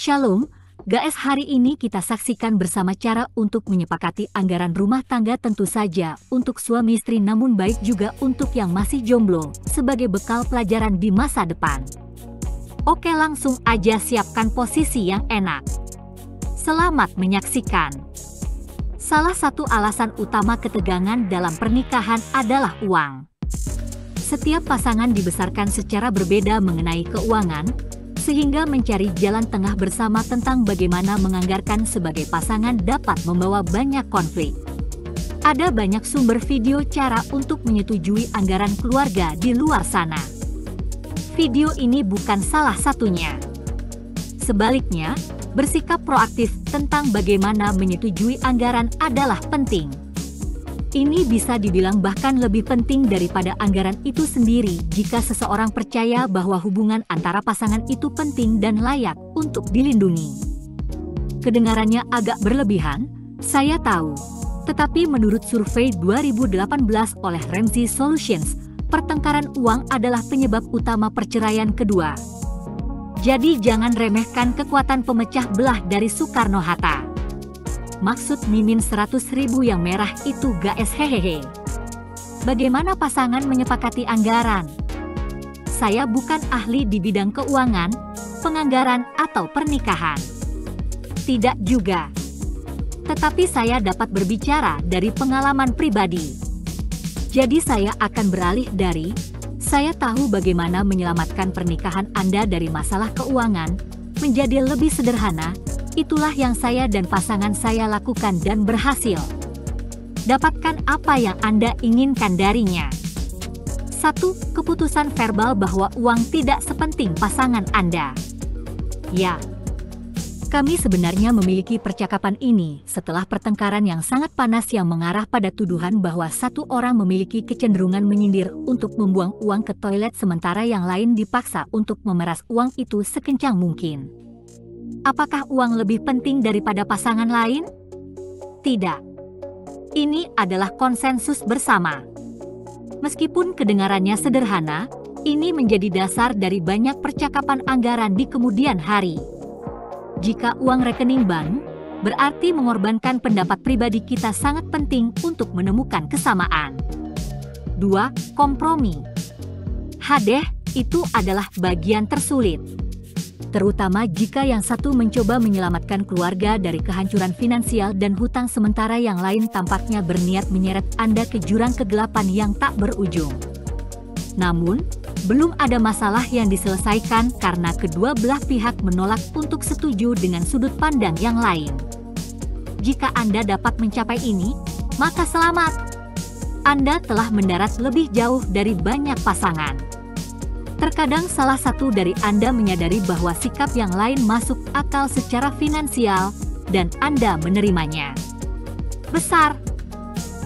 Shalom, guys, hari ini kita saksikan bersama cara untuk menyepakati anggaran rumah tangga, tentu saja untuk suami istri, namun baik juga untuk yang masih jomblo sebagai bekal pelajaran di masa depan. Oke, langsung aja siapkan posisi yang enak. Selamat menyaksikan. Salah satu alasan utama ketegangan dalam pernikahan adalah uang. Setiap pasangan dibesarkan secara berbeda mengenai keuangan, sehingga mencari jalan tengah bersama tentang bagaimana menganggarkan sebagai pasangan dapat membawa banyak konflik. Ada banyak sumber video cara untuk menyetujui anggaran keluarga di luar sana. Video ini bukan salah satunya. Sebaliknya, bersikap proaktif tentang bagaimana menyetujui anggaran adalah penting. Ini bisa dibilang bahkan lebih penting daripada anggaran itu sendiri jika seseorang percaya bahwa hubungan antara pasangan itu penting dan layak untuk dilindungi. Kedengarannya agak berlebihan, saya tahu. Tetapi menurut survei 2018 oleh Ramsey Solutions, pertengkaran uang adalah penyebab utama perceraian kedua. Jadi jangan remehkan kekuatan pemecah belah dari Soekarno-Hatta. Maksud Mimin 100.000 yang merah itu guys, hehehe. Bagaimana pasangan menyepakati anggaran? Saya bukan ahli di bidang keuangan, penganggaran atau pernikahan. Tidak juga. Tetapi saya dapat berbicara dari pengalaman pribadi. Jadi saya akan beralih dari, saya tahu bagaimana menyelamatkan pernikahan Anda dari masalah keuangan, menjadi lebih sederhana. Itulah yang saya dan pasangan saya lakukan dan berhasil. Dapatkan apa yang Anda inginkan darinya. 1. Keputusan verbal bahwa uang tidak sepenting pasangan Anda. Ya, kami sebenarnya memiliki percakapan ini setelah pertengkaran yang sangat panas yang mengarah pada tuduhan bahwa satu orang memiliki kecenderungan menyindir untuk membuang uang ke toilet sementara yang lain dipaksa untuk memeras uang itu sekencang mungkin. Apakah uang lebih penting daripada pasangan lain? Tidak. Ini adalah konsensus bersama. Meskipun kedengarannya sederhana, ini menjadi dasar dari banyak percakapan anggaran di kemudian hari. Jika uang rekening bank, berarti mengorbankan pendapat pribadi kita sangat penting untuk menemukan kesamaan. 2. Kompromi. Hadeh, itu adalah bagian tersulit. Terutama jika yang satu mencoba menyelamatkan keluarga dari kehancuran finansial dan hutang sementara yang lain tampaknya berniat menyeret Anda ke jurang kegelapan yang tak berujung. Namun, belum ada masalah yang diselesaikan karena kedua belah pihak menolak untuk setuju dengan sudut pandang yang lain. Jika Anda dapat mencapai ini, maka selamat. Anda telah mendarat lebih jauh dari banyak pasangan. Terkadang salah satu dari Anda menyadari bahwa sikap yang lain masuk akal secara finansial, dan Anda menerimanya. Besar.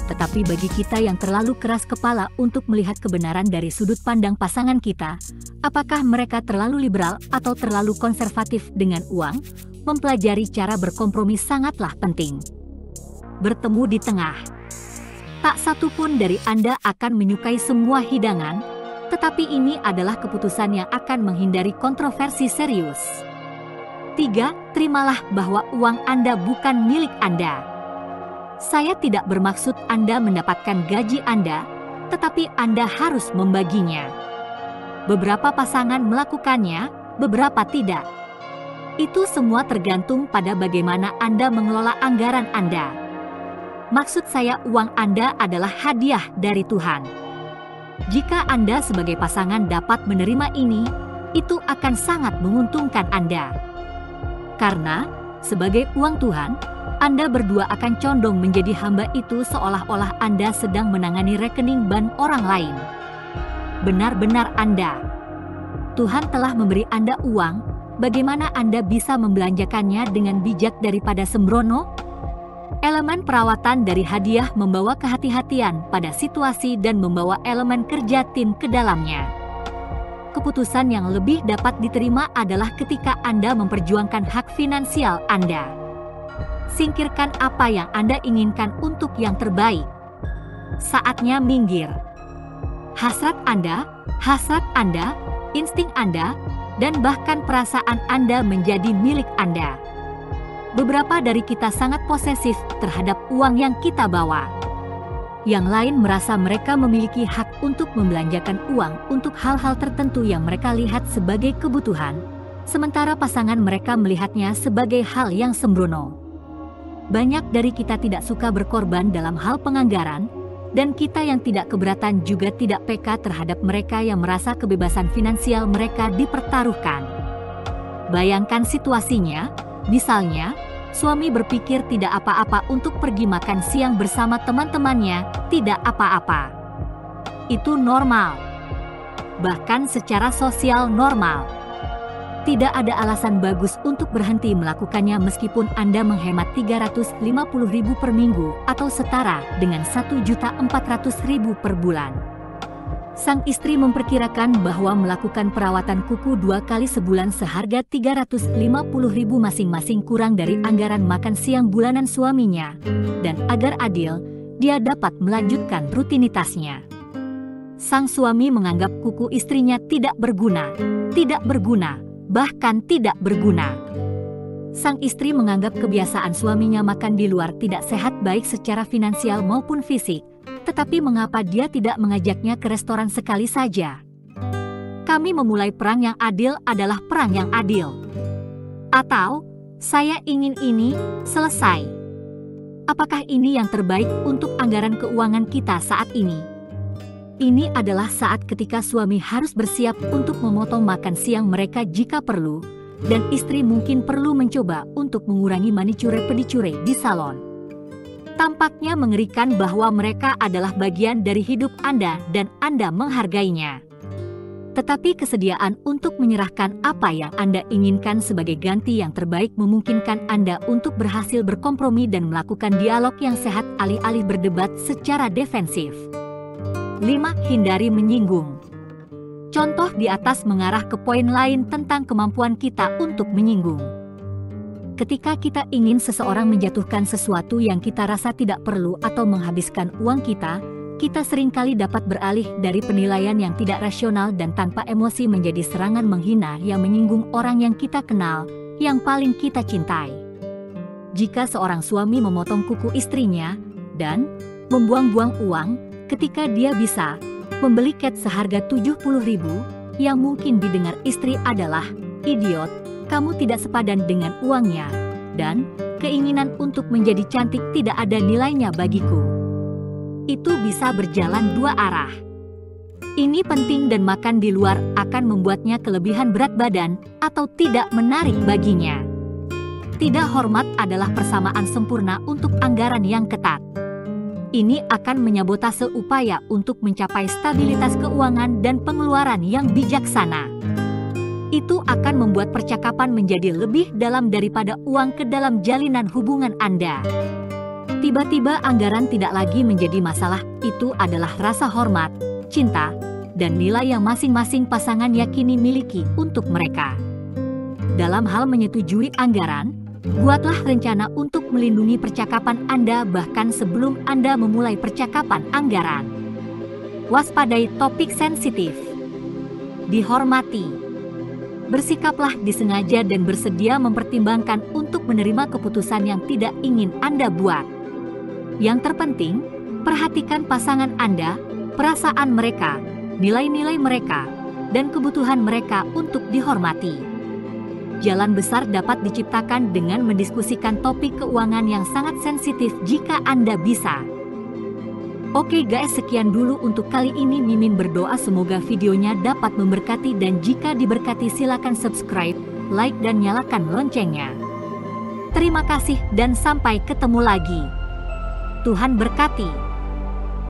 Tetapi bagi kita yang terlalu keras kepala untuk melihat kebenaran dari sudut pandang pasangan kita, apakah mereka terlalu liberal atau terlalu konservatif dengan uang, mempelajari cara berkompromi sangatlah penting. Bertemu di tengah. Tak satu pun dari Anda akan menyukai semua hidangan, tetapi ini adalah keputusan yang akan menghindari kontroversi serius. 3. Terimalah bahwa uang Anda bukan milik Anda. Saya tidak bermaksud Anda mendapatkan gaji Anda, tetapi Anda harus membaginya. Beberapa pasangan melakukannya, beberapa tidak. Itu semua tergantung pada bagaimana Anda mengelola anggaran Anda. Maksud saya, uang Anda adalah hadiah dari Tuhan. Jika Anda sebagai pasangan dapat menerima ini, itu akan sangat menguntungkan Anda. Karena, sebagai uang Tuhan, Anda berdua akan condong menjadi hamba itu seolah-olah Anda sedang menangani rekening bank orang lain. Benar-benar Anda. Tuhan telah memberi Anda uang, bagaimana Anda bisa membelanjakannya dengan bijak daripada sembrono? Elemen perawatan dari hadiah membawa kehati-hatian pada situasi dan membawa elemen kerja tim ke dalamnya. Keputusan yang lebih dapat diterima adalah ketika Anda memperjuangkan hak finansial Anda. Singkirkan apa yang Anda inginkan untuk yang terbaik. Saatnya minggir. Hasrat Anda, insting Anda, dan bahkan perasaan Anda menjadi milik Anda. Beberapa dari kita sangat posesif terhadap uang yang kita bawa. Yang lain merasa mereka memiliki hak untuk membelanjakan uang untuk hal-hal tertentu yang mereka lihat sebagai kebutuhan, sementara pasangan mereka melihatnya sebagai hal yang sembrono. Banyak dari kita tidak suka berkorban dalam hal penganggaran, dan kita yang tidak keberatan juga tidak peka terhadap mereka yang merasa kebebasan finansial mereka dipertaruhkan. Bayangkan situasinya, misalnya, suami berpikir tidak apa-apa untuk pergi makan siang bersama teman-temannya, tidak apa-apa. Itu normal. Bahkan secara sosial normal. Tidak ada alasan bagus untuk berhenti melakukannya meskipun Anda menghemat 350.000 per minggu atau setara dengan 1.400.000 per bulan. Sang istri memperkirakan bahwa melakukan perawatan kuku 2 kali sebulan seharga 350.000 masing-masing kurang dari anggaran makan siang bulanan suaminya, dan agar adil, dia dapat melanjutkan rutinitasnya. Sang suami menganggap kuku istrinya tidak berguna, bahkan tidak berguna. Sang istri menganggap kebiasaan suaminya makan di luar tidak sehat baik secara finansial maupun fisik. Tetapi mengapa dia tidak mengajaknya ke restoran sekali saja? Kami memulai perang yang adil adalah perang yang adil. Atau, saya ingin ini selesai. Apakah ini yang terbaik untuk anggaran keuangan kita saat ini? Ini adalah saat ketika suami harus bersiap untuk memotong makan siang mereka jika perlu, dan istri mungkin perlu mencoba untuk mengurangi manicure-pedicure di salon. Tampaknya mengerikan bahwa mereka adalah bagian dari hidup Anda dan Anda menghargainya. Tetapi kesediaan untuk menyerahkan apa yang Anda inginkan sebagai ganti yang terbaik memungkinkan Anda untuk berhasil berkompromi dan melakukan dialog yang sehat alih-alih berdebat secara defensif. 5. Hindari menyinggung. Contoh di atas mengarah ke poin lain tentang kemampuan kita untuk menyinggung. Ketika kita ingin seseorang menjatuhkan sesuatu yang kita rasa tidak perlu atau menghabiskan uang kita seringkali dapat beralih dari penilaian yang tidak rasional dan tanpa emosi menjadi serangan menghina yang menyinggung orang yang kita kenal, yang paling kita cintai. Jika seorang suami memotong kuku istrinya dan membuang-buang uang ketika dia bisa membeli cat seharga 70.000, yang mungkin didengar istri adalah, "Idiot, kamu tidak sepadan dengan uangnya, dan keinginan untuk menjadi cantik tidak ada nilainya bagiku." Itu bisa berjalan dua arah. Ini penting dan makan di luar akan membuatnya kelebihan berat badan atau tidak menarik baginya. Tidak hormat adalah persamaan sempurna untuk anggaran yang ketat. Ini akan menyabotase upaya untuk mencapai stabilitas keuangan dan pengeluaran yang bijaksana. Itu akan membuat percakapan menjadi lebih dalam daripada uang ke dalam jalinan hubungan Anda. Tiba-tiba anggaran tidak lagi menjadi masalah, itu adalah rasa hormat, cinta, dan nilai yang masing-masing pasangan yakini miliki untuk mereka. Dalam hal menyetujui anggaran, buatlah rencana untuk melindungi percakapan Anda bahkan sebelum Anda memulai percakapan anggaran. Waspadai topik sensitif. Dihormati. Bersikaplah disengaja dan bersedia mempertimbangkan untuk menerima keputusan yang tidak ingin Anda buat. Yang terpenting, perhatikan pasangan Anda, perasaan mereka, nilai-nilai mereka, dan kebutuhan mereka untuk dihormati. Jalan besar dapat diciptakan dengan mendiskusikan topik keuangan yang sangat sensitif jika Anda bisa. Oke guys, sekian dulu untuk kali ini. Mimin berdoa semoga videonya dapat memberkati, dan jika diberkati silakan subscribe, like, dan nyalakan loncengnya. Terima kasih dan sampai ketemu lagi. Tuhan berkati.